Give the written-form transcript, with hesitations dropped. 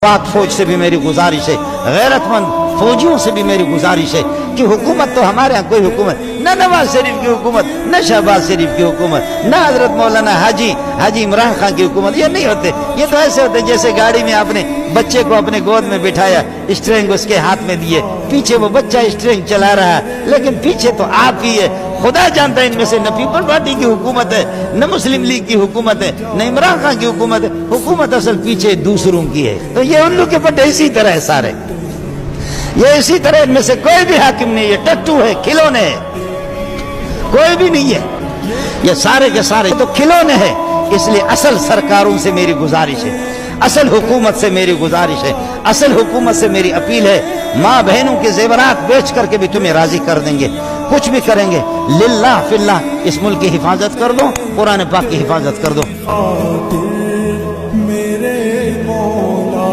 पाक फौज से भी मेरी गुजारिश है, गैरतमंद फौजियों से भी मेरी गुजारिश है कि हुकूमत तो हमारे यहाँ कोई हुकूमत न नवाज शरीफ की हुकूमत, न शहबाज शरीफ की हुकूमत, न हजरत मौलाना हाजी इमरान खान की हुकूमत, ये नहीं होते। ये तो ऐसे होते जैसे गाड़ी में आपने बच्चे को अपने गोद में बिठाया, स्टीयरिंग उसके हाथ में दिए, पीछे वो बच्चा स्टीयरिंग चला रहा है, लेकिन पीछे तो आप ही है। खुदा जानता है इनमें से न पीपल पार्टी की हुकूमत है, न मुस्लिम लीग की हुकूमत है, न इमरान खान की हुकूमत है। हुकूमत असल पीछे दूसरों की है। तो ये उल्लू के पट्टे इसी तरह है सारे, ये इसी तरह इनमें से कोई भी हाकिम नहीं है, टट्टू है, खिलौने है, कोई भी नहीं है। ये सारे के सारे तो खिलौने हैं। इसलिए असल सरकारों से मेरी गुजारिश है, असल हुकूमत से मेरी गुजारिश है, असल हुकूमत से मेरी अपील है, माँ बहनों के जेवरात बेच करके भी तुम्हें राजी कर देंगे, कुछ भी करेंगे। लिल्लाह फिल्लाह इस मुल्क की हिफाजत कर दो, कुरान पाक की हिफाजत कर दो।